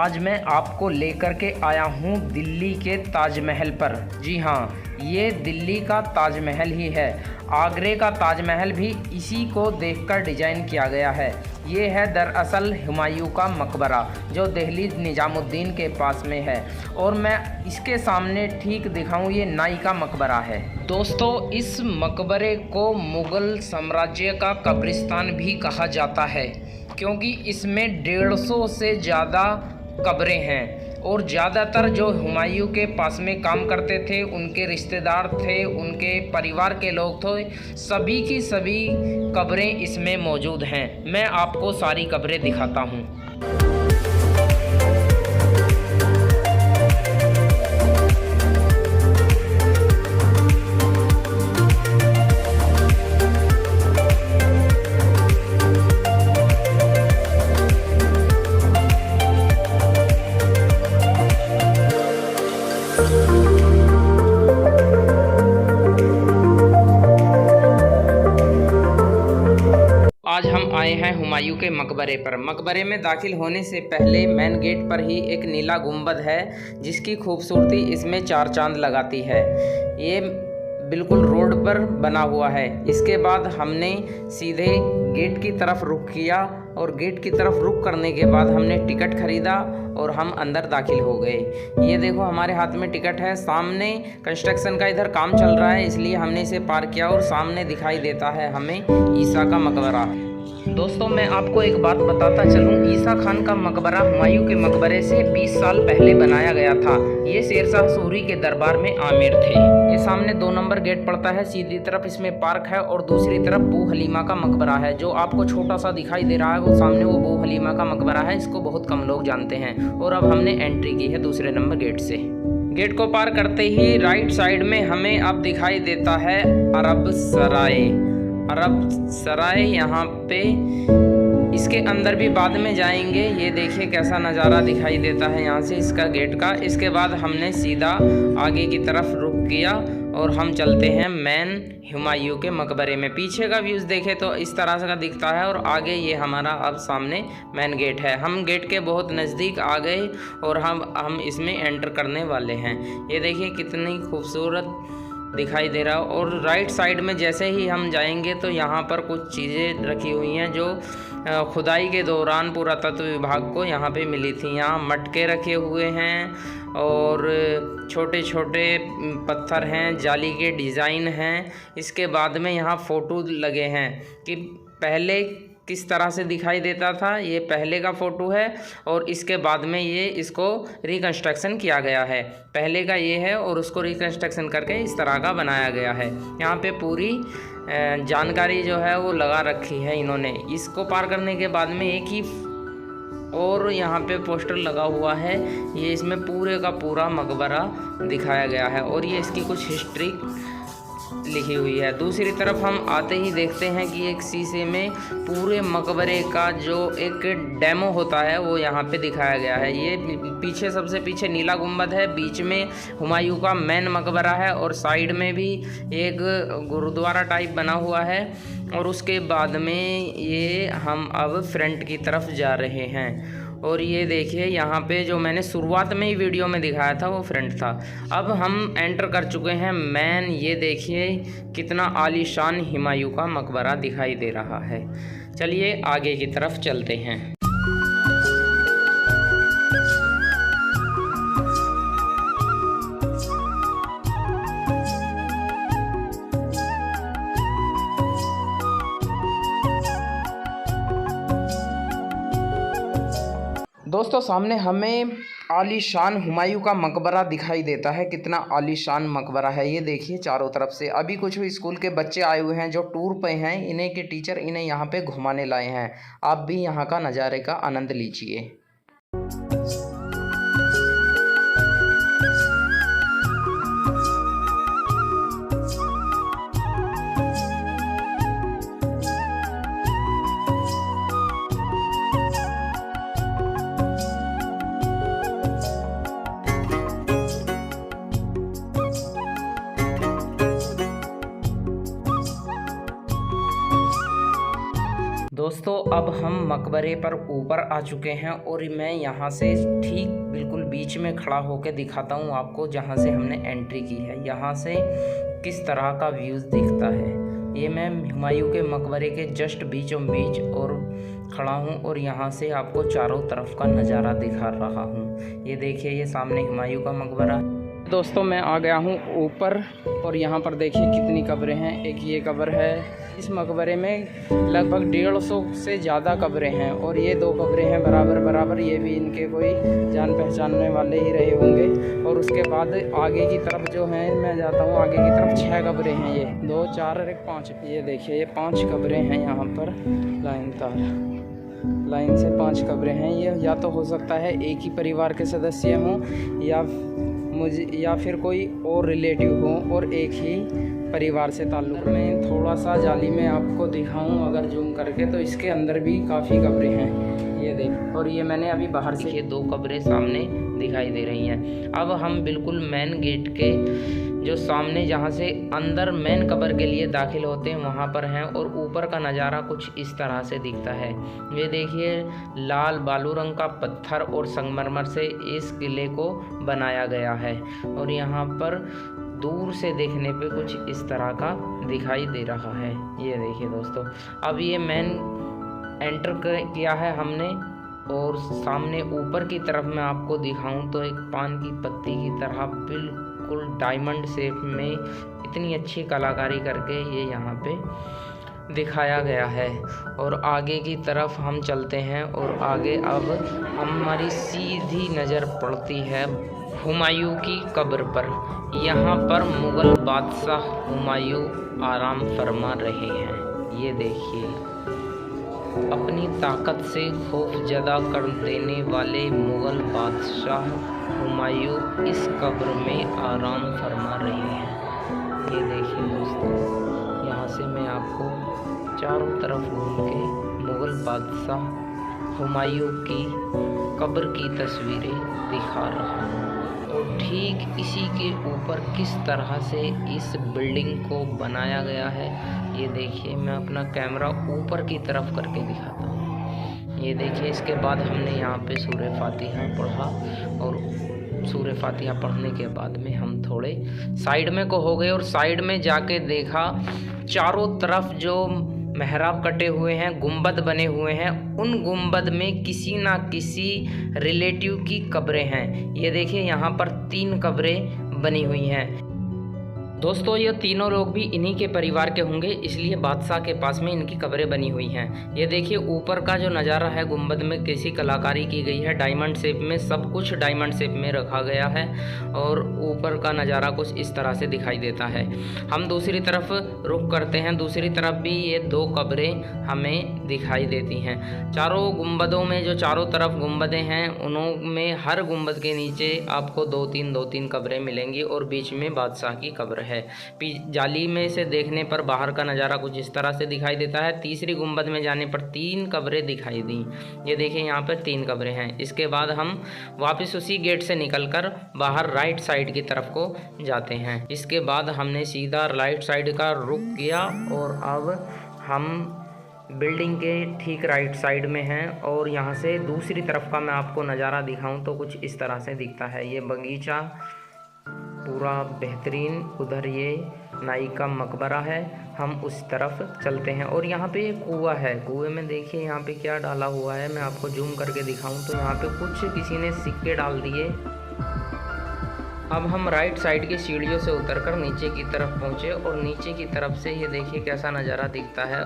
आज मैं आपको लेकर के आया हूँ दिल्ली के ताजमहल पर। जी हाँ, ये दिल्ली का ताजमहल ही है। आगरे का ताजमहल भी इसी को देखकर डिज़ाइन किया गया है। ये है दरअसल हुमायूं का मकबरा जो दिल्ली निज़ामुद्दीन के पास में है, और मैं इसके सामने ठीक दिखाऊं, ये नाई का मकबरा है। दोस्तों, इस मकबरे को मुग़ल साम्राज्य का कब्रिस्तान भी कहा जाता है, क्योंकि इसमें 150 से ज़्यादा कब्रें हैं, और ज़्यादातर जो हुमायूं के पास में काम करते थे, उनके रिश्तेदार थे, उनके परिवार के लोग थे, सभी की सभी कब्रें इसमें मौजूद हैं। मैं आपको सारी कब्रें दिखाता हूँ। आज हम आए हैं हुमायूं के मकबरे पर। मकबरे में दाखिल होने से पहले मेन गेट पर ही एक नीला गुंबद है, जिसकी खूबसूरती इसमें 4 चांद लगाती है। ये बिल्कुल रोड पर बना हुआ है। इसके बाद हमने सीधे गेट की तरफ रुख किया, और गेट की तरफ रुख करने के बाद हमने टिकट खरीदा और हम अंदर दाखिल हो गए। ये देखो, हमारे हाथ में टिकट है। सामने कंस्ट्रक्शन का इधर काम चल रहा है, इसलिए हमने इसे पार किया, और सामने दिखाई देता है हमें ईसा का मकबरा। दोस्तों, मैं आपको एक बात बताता चलूं, ईसा खान का मकबरा हुमायूं के मकबरे से 20 साल पहले बनाया गया था। ये शेरशाह सूरी के दरबार में आमिर थे। ये सामने 2 नंबर गेट पड़ता है, सीधी तरफ इसमें पार्क है, और दूसरी तरफ बू हलीमा का मकबरा है। जो आपको छोटा सा दिखाई दे रहा है वो सामने वो बू हलीमा का मकबरा है। इसको बहुत कम लोग जानते हैं। और अब हमने एंट्री की है दूसरे नंबर गेट से। गेट को पार करते ही राइट साइड में हमें अब दिखाई देता है अरब सराय। अरब सराय यहाँ पे, इसके अंदर भी बाद में जाएंगे। ये देखिए कैसा नज़ारा दिखाई देता है यहाँ से इसका गेट का। इसके बाद हमने सीधा आगे की तरफ रुख किया और हम चलते हैं मेन हुमायूं के मकबरे में। पीछे का व्यूज़ देखें तो इस तरह से का दिखता है, और आगे ये हमारा अब सामने मेन गेट है। हम गेट के बहुत नज़दीक आ गए और हम इसमें एंटर करने वाले हैं। ये देखिए कितनी खूबसूरत दिखाई दे रहा है। और राइट साइड में जैसे ही हम जाएंगे तो यहाँ पर कुछ चीज़ें रखी हुई हैं जो खुदाई के दौरान पुरातत्व विभाग को यहाँ पे मिली थी। यहाँ मटके रखे हुए हैं, और छोटे छोटे पत्थर हैं, जाली के डिज़ाइन हैं। इसके बाद में यहाँ फ़ोटो लगे हैं कि पहले किस तरह से दिखाई देता था। ये पहले का फ़ोटो है, और इसके बाद में ये इसको रिकंस्ट्रक्शन किया गया है। पहले का ये है, और उसको रिकंस्ट्रक्शन करके इस तरह का बनाया गया है। यहाँ पे पूरी जानकारी जो है वो लगा रखी है इन्होंने। इसको पार करने के बाद में एक ही और यहाँ पे पोस्टर लगा हुआ है। ये इसमें पूरे का पूरा मकबरा दिखाया गया है, और ये इसकी कुछ हिस्ट्री लिखी हुई है। दूसरी तरफ हम आते ही देखते हैं कि एक शीशे में पूरे मकबरे का जो एक डेमो होता है वो यहाँ पे दिखाया गया है। ये पीछे, सबसे पीछे नीला गुंबद है, बीच में हुमायूं का मेन मकबरा है, और साइड में भी एक गुरुद्वारा टाइप बना हुआ है। और उसके बाद में ये हम अब फ्रंट की तरफ जा रहे हैं। और ये देखिए यहाँ पे जो मैंने शुरुआत में ही वीडियो में दिखाया था वो फ्रंट था। अब हम एंटर कर चुके हैं मेन। ये देखिए कितना आलीशान हुमायूं का मकबरा दिखाई दे रहा है। चलिए आगे की तरफ चलते हैं। दोस्तों, सामने हमें आलीशान हुमायूं का मकबरा दिखाई देता है। कितना आलीशान मकबरा है ये देखिए चारों तरफ से। अभी कुछ स्कूल के बच्चे आए हुए हैं जो टूर पे हैं। इन्हीं के टीचर इन्हें यहाँ पे घुमाने लाए हैं। आप भी यहाँ का नज़ारे का आनंद लीजिए। दोस्तों अब हम मकबरे पर ऊपर आ चुके हैं और मैं यहाँ से ठीक बिल्कुल बीच में खड़ा होकर दिखाता हूँ आपको, जहाँ से हमने एंट्री की है। यहाँ से किस तरह का व्यूज़ दिखता है। ये मैं हुमायूं के मकबरे के जस्ट बीचों बीच और खड़ा हूँ और यहाँ से आपको चारों तरफ का नज़ारा दिखा रहा हूँ। ये देखिए, ये सामने हुमायूं का मकबरा। दोस्तों मैं आ गया हूँ ऊपर और यहाँ पर देखिए कितनी कब्रें हैं। एक ये कब्र है, इस मकबरे में लगभग 150 से ज़्यादा कब्रें हैं और ये 2 कब्रें हैं बराबर बराबर। ये भी इनके कोई जान पहचानने वाले ही रहे होंगे। और उसके बाद आगे की तरफ जो है, मैं जाता हूँ आगे की तरफ, 6 कब्रें हैं। ये 2 4 और 1 5। ये देखिए, ये 5 कब्रें हैं यहाँ पर लाइन से 5 कब्रें हैं। ये या तो हो सकता है एक ही परिवार के सदस्य हों या फिर कोई और रिलेटिव हो और एक ही परिवार से ताल्लुक़। मैं थोड़ा सा जाली में आपको दिखाऊं अगर जूम करके, तो इसके अंदर भी काफ़ी कब्रें हैं। ये देख, और ये मैंने अभी बाहर से 2 कब्रें सामने दिखाई दे रही हैं। अब हम बिल्कुल मेन गेट के जो सामने, जहाँ से अंदर मेन कब्र के लिए दाखिल होते हैं, वहाँ पर हैं। और ऊपर का नज़ारा कुछ इस तरह से दिखता है। ये देखिए, लाल बालू रंग का पत्थर और संगमरमर से इस किले को बनाया गया है। और यहाँ पर दूर से देखने पे कुछ इस तरह का दिखाई दे रहा है। ये देखिए दोस्तों, अब ये मेन एंटर किया है हमने और सामने ऊपर की तरफ मैं आपको दिखाऊं तो एक पान की पत्ती की तरह बिल्कुल डायमंड शेप में इतनी अच्छी कलाकारी करके ये यहाँ पे दिखाया गया है। और आगे की तरफ हम चलते हैं और आगे अब हमारी सीधी नज़र पड़ती है हुमायूं की कब्र पर। यहाँ पर मुग़ल बादशाह हुमायूं आराम फरमा रहे हैं। ये देखिए, अपनी ताकत से खौफजदा कर देने वाले मुग़ल बादशाह हुमायूं इस कब्र में आराम फरमा रहे हैं। ये देखिए दोस्तों, यहाँ से मैं आपको चारों तरफ घूम के मुग़ल बादशाह हुमायूं की कब्र की तस्वीरें दिखा रहा हूँ। और ठीक इसी के ऊपर किस तरह से इस बिल्डिंग को बनाया गया है, ये देखिए। मैं अपना कैमरा ऊपर की तरफ करके दिखाता हूँ। ये देखिए, इसके बाद हमने यहाँ पे सूरह फातिहा पढ़ा और सूरह फातिहा पढ़ने के बाद में हम थोड़े साइड में को हो गए और साइड में जाके देखा चारों तरफ जो मेहराब कटे हुए हैं, गुंबद बने हुए हैं, उन गुंबद में किसी ना किसी रिलेटिव की कब्रें हैं। ये देखिए, यहाँ पर 3 कब्रें बनी हुई हैं। दोस्तों ये तीनों लोग भी इन्हीं के परिवार के होंगे, इसलिए बादशाह के पास में इनकी कब्रें बनी हुई हैं। ये देखिए, ऊपर का जो नज़ारा है, गुंबद में कैसी कलाकारी की गई है, डायमंड शेप में, सब कुछ डायमंड शेप में रखा गया है। और ऊपर का नज़ारा कुछ इस तरह से दिखाई देता है। हम दूसरी तरफ रुख करते हैं। दूसरी तरफ भी ये 2 कब्रें हमें दिखाई देती हैं। चारों गुंबदों में जो चारों तरफ गुंबदें हैं, उनमें हर गुंबद के नीचे आपको 2-3 कब्रें मिलेंगी और बीच में बादशाह की कब्र है। जाली में से देखने पर बाहर का नज़ारा कुछ इस तरह से दिखाई देता है। तीसरी गुंबद में जाने पर 3 कब्रें दिखाई दी। ये देखिए, यहाँ पर 3 कब्रें हैं। इसके बाद हम वापस उसी गेट से निकलकर बाहर राइट साइड की तरफ को जाते हैं। इसके बाद हमने सीधा राइट साइड का रुख किया और अब हम बिल्डिंग के ठीक राइट साइड में हैं। और यहाँ से दूसरी तरफ का मैं आपको नज़ारा दिखाऊं तो कुछ इस तरह से दिखता है। ये बगीचा पूरा बेहतरीन, उधर ये नाई का मकबरा है। हम उस तरफ चलते हैं और यहाँ पे एक कुआं है। कुएं में देखिए यहाँ पे क्या डाला हुआ है, मैं आपको जूम करके दिखाऊं तो यहाँ पे कुछ किसी ने सिक्के डाल दिए। अब हम राइट साइड की सीढ़ियों से उतरकर नीचे की तरफ पहुँचे और नीचे की तरफ से ये देखिए कैसा नज़ारा दिखता है।